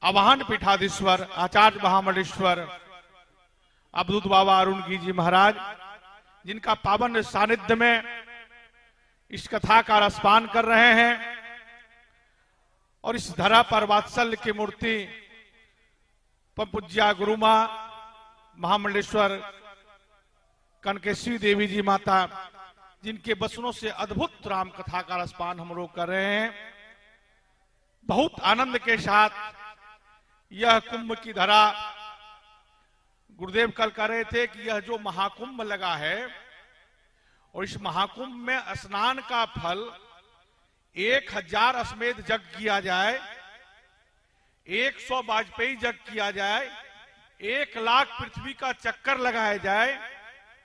आवाहन पीठाधीश्वर आचार्य महामंडलेश्वर अवधूत बाबा अरुणगिरी जी महाराज, जिनका पावन सानिध्य में इस कथा का रसपान कर रहे हैं और इस धरा पर वात्सल्य की मूर्ति पूज्या गुरुमा महामंडलेश्वर कनकेश्वरी देवी जी माता, जिनके वचनों से अद्भुत राम कथा का रसपान हम लोग कर रहे हैं। बहुत आनंद के साथ यह कुंभ की धरा, गुरुदेव कल कह रहे थे कि यह जो महाकुंभ लगा है और इस महाकुंभ में स्नान का फल 1000 अश्वमेध यज्ञ किया जाए, 100 वाजपेयी यज्ञ किया जाए, 1 लाख पृथ्वी का चक्कर लगाया जाए,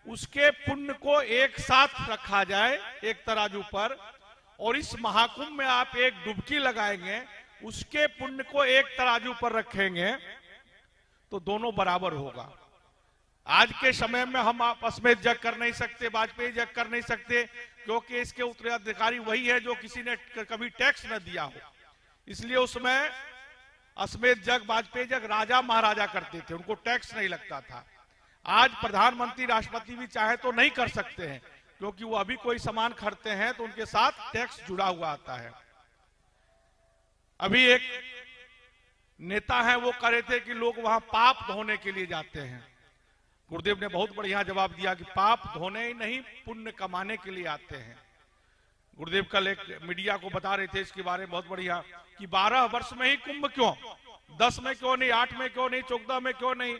उसके पुण्य को एक साथ रखा जाए एक तराजू पर, और इस महाकुंभ में आप एक डुबकी लगाएंगे, उसके पुण्य को एक तराजू पर रखेंगे तो दोनों बराबर होगा। आज के समय में हम आपस में जग कर नहीं सकते, वाजपेयी जग कर नहीं सकते, क्योंकि इसके उत्तराधिकारी वही है जो किसी ने कभी टैक्स न दिया हो। इसलिए उसमें अश्वमेध जग, वाजपेयी जग राजा महाराजा करते थे, उनको टैक्स नहीं लगता था। आज प्रधानमंत्री राष्ट्रपति भी चाहे तो नहीं कर सकते हैं, क्योंकि वो अभी कोई सामान खरीदते हैं तो उनके साथ टैक्स जुड़ा हुआ आता है। अभी एक नेता है, वो कह रहे थे कि लोग वहां पाप धोने के लिए जाते हैं। गुरुदेव ने बहुत बढ़िया जवाब दिया कि पाप धोने ही नहीं, पुण्य कमाने के लिए आते हैं। गुरुदेव कल एक मीडिया को बता रहे थे इसके बारे में बहुत बढ़िया कि 12 वर्ष में ही कुंभ क्यों, 10 में क्यों नहीं, 8 में क्यों नहीं, 14 में क्यों नहीं।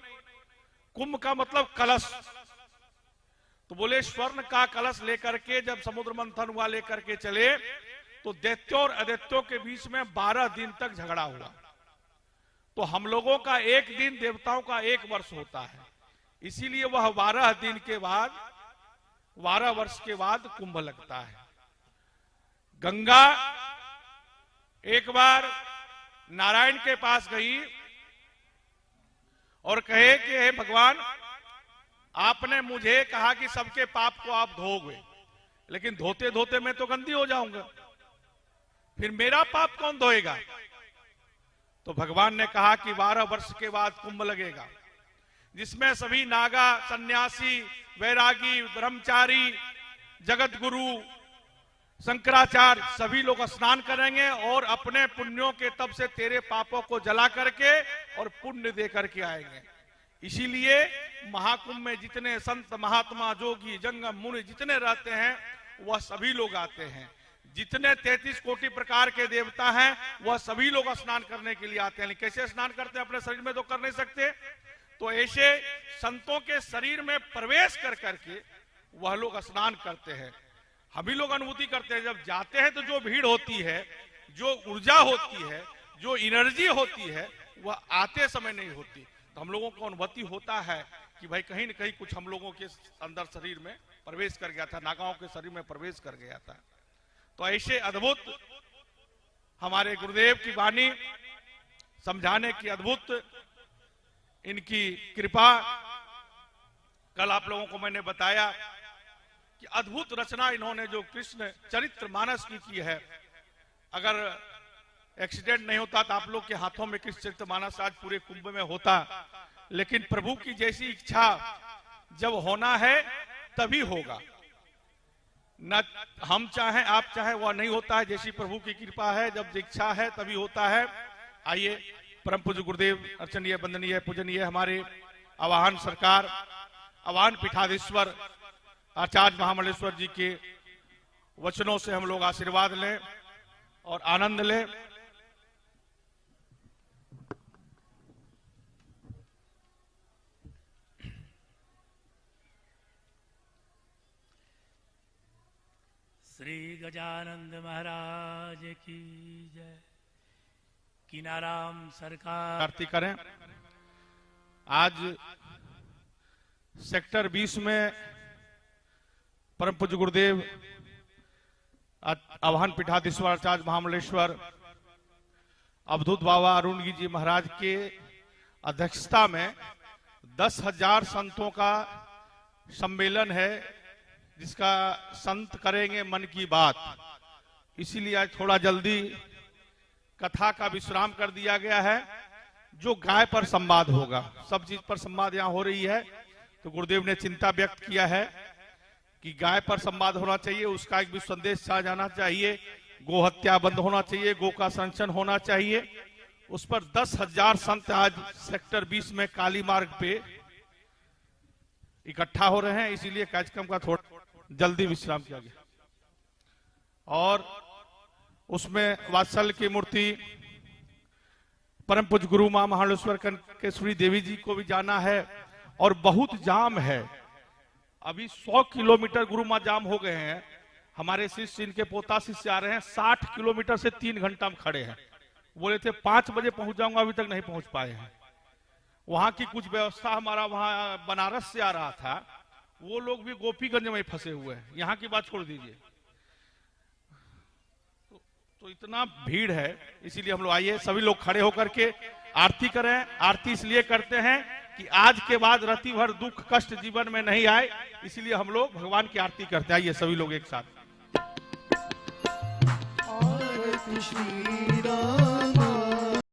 कुंभ का मतलब कलश। तो बोले स्वर्ण का कलश लेकर के जब समुद्र मंथन हुआ लेकर के चले तो दैत्यों और अदैत्यों के बीच में 12 दिन तक झगड़ा हुआ। तो हम लोगों का एक दिन देवताओं का 1 वर्ष होता है, इसीलिए वह 12 दिन के बाद, 12 वर्ष के बाद कुंभ लगता है। गंगा एक बार नारायण के पास गई और कहे कि हे भगवान, आपने मुझे कहा कि सबके पाप को आप धोगे, लेकिन धोते धोते मैं तो गंदी हो जाऊंगा, फिर मेरा पाप कौन धोएगा। तो भगवान ने कहा कि 12 वर्ष के बाद कुंभ लगेगा, जिसमें सभी नागा, सन्यासी, वैरागी, ब्रह्मचारी, जगत गुरु, शंकराचार्य सभी लोग स्नान करेंगे और अपने पुण्यों के तप से तेरे पापों को जला करके और पुण्य दे करके आएंगे। इसीलिए महाकुंभ में जितने संत महात्मा, जोगी, जंगम, मुनि जितने रहते हैं वह सभी लोग आते हैं। जितने 33 कोटि प्रकार के देवता हैं वह सभी लोग स्नान करने के लिए आते हैं। कैसे स्नान करते हैं, अपने शरीर में तो कर नहीं सकते, तो ऐसे संतों के शरीर में प्रवेश कर करके वह लोग स्नान करते हैं। हम ही लोग अनुभूति करते हैं, जब जाते हैं तो जो भीड़ होती है, जो ऊर्जा होती है, जो एनर्जी होती है, वह आते समय नहीं होती। तो हम लोगों को अनुभूति होता है कि भाई कहीं न कहीं कुछ हम लोगों के अंदर शरीर में प्रवेश कर गया था, नागाओं के शरीर में प्रवेश कर गया था। तो ऐसे अद्भुत हमारे गुरुदेव की वाणी समझाने की अद्भुत इनकी कृपा। कल आप लोगों को मैंने बताया कि अद्भुत रचना इन्होंने जो कृष्ण चरित्र मानस की है। अगर एक्सीडेंट नहीं होता तो आप लोग के हाथों में कृष्ण चरित्र मानस आज पूरे कुंभ में होता, लेकिन प्रभु की जैसी इच्छा जब होना है तभी होगा, न हम चाहें आप चाहें वह नहीं होता है। जैसी प्रभु की कृपा है, जब इच्छा है तभी होता है। आइए परम पूज्य गुरुदेव अर्चनीय, वंदनीय, पूजनीय हमारे आवाहन सरकार, आवाहन पीठाधीश्वर आचार्य महामंडलेश्वर जी के वचनों से हम लोग आशीर्वाद लें और आनंद लें। श्री गजानंद महाराज की जय। किनाराम सरकार आरती करें। आज सेक्टर 20 में परम पूज्य गुरुदेव आवाहन पीठाधीश्वर आचार्य महामंडलेश्वर अवधूत बाबा अरुणगिरी जी महाराज के अध्यक्षता में 10,000 संतों का सम्मेलन है, जिसका संत करेंगे मन की बात। इसीलिए आज थोड़ा जल्दी कथा का विश्राम कर दिया गया है। जो गाय पर संवाद होगा। सब चीज पर संवाद यहाँ हो रही है, तो गुरुदेव ने चिंता व्यक्त किया है कि गाय पर संवाद होना चाहिए, उसका एक भी संदेश चाह जाना चाहिए, गो हत्या बंद होना चाहिए, गो का संरक्षण होना चाहिए। उस पर 10,000 संत आज सेक्टर 20 में काली मार्ग पे इकट्ठा हो रहे हैं, इसीलिए कार्यक्रम का थोड़ा जल्दी विश्राम किया गया। और उसमें वात्सल्य की मूर्ति परम पूज्य गुरु मां महालेश्वर केशवरी देवी जी को भी जाना है, और बहुत जाम है। अभी 100 किलोमीटर गुरु मां जाम हो गए हैं। हमारे शिष्य, इनके पोता शिष्य आ रहे हैं, 60 किलोमीटर से 3 घंटा में खड़े हैं। बोले थे 5 बजे पहुंच जाऊंगा, अभी तक नहीं पहुंच पाए हैं। वहां की कुछ व्यवस्था, हमारा वहां बनारस से आ रहा था, वो लोग भी गोपीगंज में फंसे हुए हैं। यहाँ की बात छोड़ दीजिए। तो इतना भीड़ है, इसीलिए हम लोग आइए सभी लोग खड़े होकर के आरती करें। आरती इसलिए करते हैं कि आज के बाद रति भर दुख कष्ट जीवन में नहीं आए, इसलिए हम लोग भगवान की आरती करते हैं। आइए सभी लोग एक साथ। आरती श्री राम